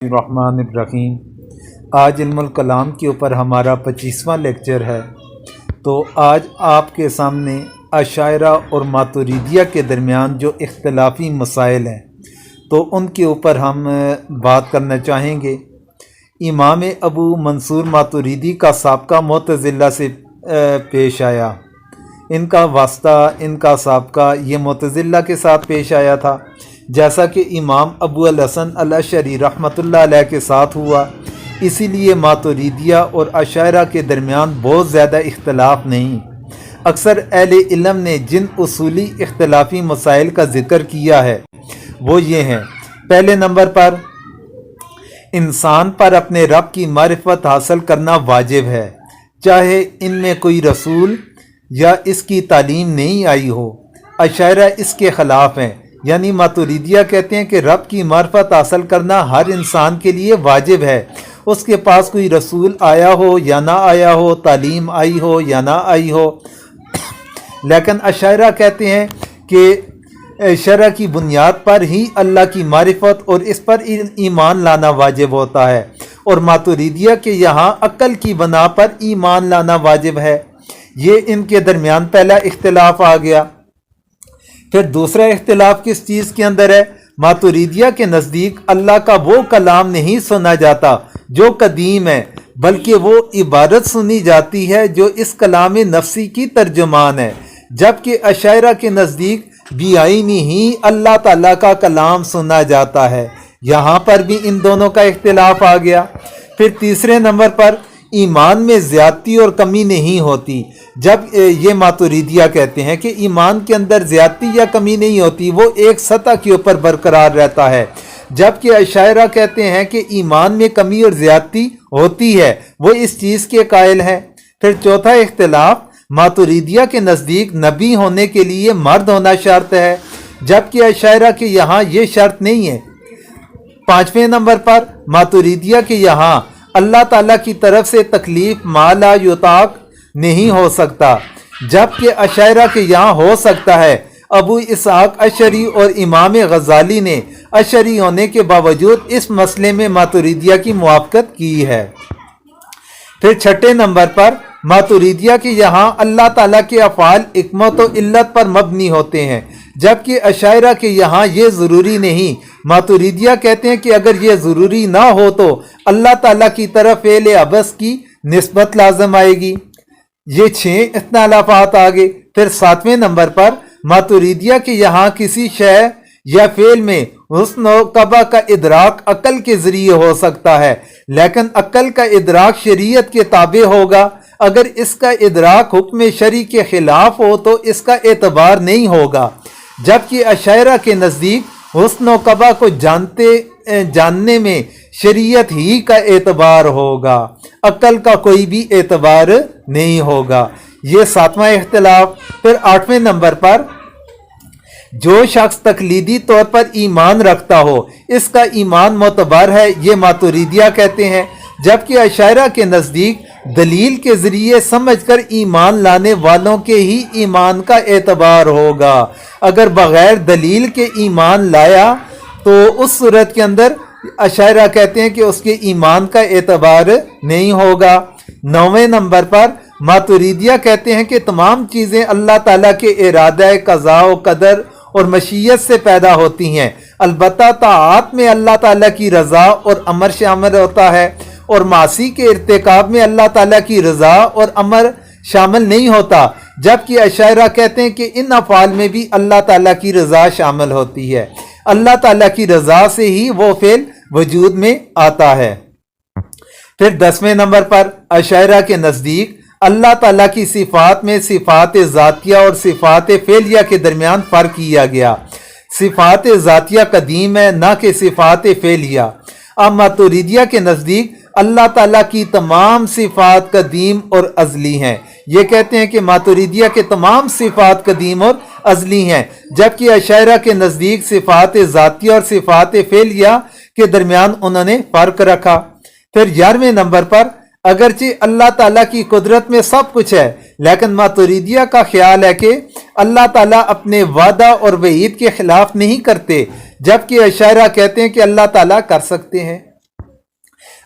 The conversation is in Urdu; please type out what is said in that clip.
الرحمن الرحیم۔ آج علم الکلام کے اوپر ہمارا 25واں لیکچر ہے۔ تو آج آپ کے سامنے اشاعرہ اور ماتریدیہ کے درمیان جو اختلافی مسائل ہیں تو ان کے اوپر ہم بات کرنا چاہیں گے۔ امام ابو منصور ماتریدی کا سابقہ معتزلہ سے پیش آیا، ان کا واسطہ، ان کا سابقہ یہ معتزلہ کے ساتھ پیش آیا تھا، جیسا کہ امام ابو الحسن الاشعری رحمۃ اللہ علیہ کے ساتھ ہوا۔ اسی لیے ماتریدیہ اور اشاعرہ کے درمیان بہت زیادہ اختلاف نہیں۔ اکثر اہل علم نے جن اصولی اختلافی مسائل کا ذکر کیا ہے وہ یہ ہیں۔ پہلے نمبر پر انسان پر اپنے رب کی معرفت حاصل کرنا واجب ہے، چاہے ان میں کوئی رسول یا اس کی تعلیم نہیں آئی ہو۔ اشاعرہ اس کے خلاف ہیں، یعنی ماتریدیہ کہتے ہیں کہ رب کی معرفت حاصل کرنا ہر انسان کے لیے واجب ہے، اس کے پاس کوئی رسول آیا ہو یا نہ آیا ہو، تعلیم آئی ہو یا نہ آئی ہو۔ لیکن اشاعرہ کہتے ہیں کہ شرع کی بنیاد پر ہی اللہ کی معرفت اور اس پر ایمان لانا واجب ہوتا ہے، اور ماتریدیہ کے یہاں عقل کی بنا پر ایمان لانا واجب ہے۔ یہ ان کے درمیان پہلا اختلاف آ گیا۔ پھر دوسرا اختلاف کس چیز کے اندر ہے؟ ماتریدیہ کے نزدیک اللہ کا وہ کلام نہیں سنا جاتا جو قدیم ہے، بلکہ وہ عبارت سنی جاتی ہے جو اس کلام نفسی کی ترجمان ہے، جبکہ اشاعرہ کے نزدیک بیعینی ہی اللہ تعالیٰ کا کلام سنا جاتا ہے۔ یہاں پر بھی ان دونوں کا اختلاف آ گیا۔ پھر تیسرے نمبر پر ایمان میں زیادتی اور کمی نہیں ہوتی، جب یہ ماتریدیہ کہتے ہیں کہ ایمان کے اندر زیادتی یا کمی نہیں ہوتی، وہ ایک سطح کے اوپر برقرار رہتا ہے، جبکہ اشاعرہ کہتے ہیں کہ ایمان میں کمی اور زیادتی ہوتی ہے، وہ اس چیز کے قائل ہیں۔ پھر چوتھا اختلاف، ماتریدیہ کے نزدیک نبی ہونے کے لیے مرد ہونا شرط ہے، جبکہ اشاعرہ کے یہاں یہ شرط نہیں ہے۔ پانچویں نمبر پر ماتریدیہ کے یہاں اللہ تعالیٰ کی طرف سے تکلیف ما لا یطاق نہیں ہو سکتا، جبکہ اشاعرہ کے یہاں ہو سکتا ہے۔ ابو اسحاق اشعری اور امام غزالی نے اشعری ہونے کے باوجود اس مسئلے میں ماتریدیہ کی موافقت کی ہے۔ پھر چھٹے نمبر پر ماتریدیہ کے یہاں اللہ تعالیٰ کے افعال حکمت و علت پر مبنی ہوتے ہیں، جبکہ اشاعرہ کے یہاں یہ ضروری نہیں۔ ماتریدیہ کہتے ہیں کہ اگر یہ ضروری نہ ہو تو اللہ تعالیٰ کی طرف فعل عبث کی نسبت لازم آئے گی۔ یہ 6 اختلافات آگے۔ پھر 7ویں نمبر پر ماتریدیہ کے یہاں کسی شے یا فعل میں حسن و قبح کا ادراک عقل کے ذریعے ہو سکتا ہے، لیکن عقل کا ادراک شریعت کے تابع ہوگا۔ اگر اس کا ادراک حکم شرعی کے خلاف ہو تو اس کا اعتبار نہیں ہوگا، جبکہ اشاعرہ کے نزدیک حسن و قبح کو جاننے میں شریعت ہی کا اعتبار ہوگا، عقل کا کوئی بھی اعتبار نہیں ہوگا۔ یہ 7واں اختلاف۔ پھر 8ویں نمبر پر جو شخص تقلیدی طور پر ایمان رکھتا ہو اس کا ایمان معتبر ہے، یہ ماتریدیہ کہتے ہیں، جبکہ اشاعرہ کے نزدیک دلیل کے ذریعے سمجھ کر ایمان لانے والوں کے ہی ایمان کا اعتبار ہوگا۔ اگر بغیر دلیل کے ایمان لایا تو اس صورت کے اندر اشاعرہ کہتے ہیں کہ اس کے ایمان کا اعتبار نہیں ہوگا۔ 9ویں نمبر پر ماتریدیہ کہتے ہیں کہ تمام چیزیں اللہ تعالیٰ کے ارادہ قضاء و قدر اور مشیت سے پیدا ہوتی ہیں، البتہ طاعات میں اللہ تعالیٰ کی رضا اور امر شامل ہوتا ہے، اور معاصی کے ارتکاب میں اللہ تعالیٰ کی رضا اور امر شامل نہیں ہوتا، جبکہ اشاعرہ کہتے ہیں کہ ان افعال میں بھی اللہ تعالیٰ کی رضا شامل ہوتی ہے، اللہ تعالیٰ کی رضا سے ہی وہ فعل وجود میں آتا ہے۔ پھر 10ویں نمبر پر اشاعرہ کے نزدیک اللہ تعالیٰ کی صفات میں صفات ذاتیہ اور صفات فعلیہ کے درمیان فرق کیا گیا۔ صفات ذاتیہ قدیم ہے، نہ کہ صفات فعلیہ۔ اب ماتریدیہ کے نزدیک اللہ تعالیٰ کی تمام صفات قدیم اور ازلی ہیں۔ یہ کہتے ہیں کہ ماتریدیہ کے تمام صفات قدیم اور ازلی ہیں، جبکہ اشاعرہ کے نزدیک صفات ذاتیہ اور صفات فعلیہ کے درمیان انہوں نے فرق رکھا۔ پھر 11ویں نمبر پر اگرچہ اللہ تعالیٰ کی قدرت میں سب کچھ ہے، لیکن ماتریدیہ کا خیال ہے کہ اللہ تعالیٰ اپنے وعدہ اور وعید کے خلاف نہیں کرتے، جبکہ اشاعرہ کہتے ہیں کہ اللہ تعالیٰ کر سکتے ہیں۔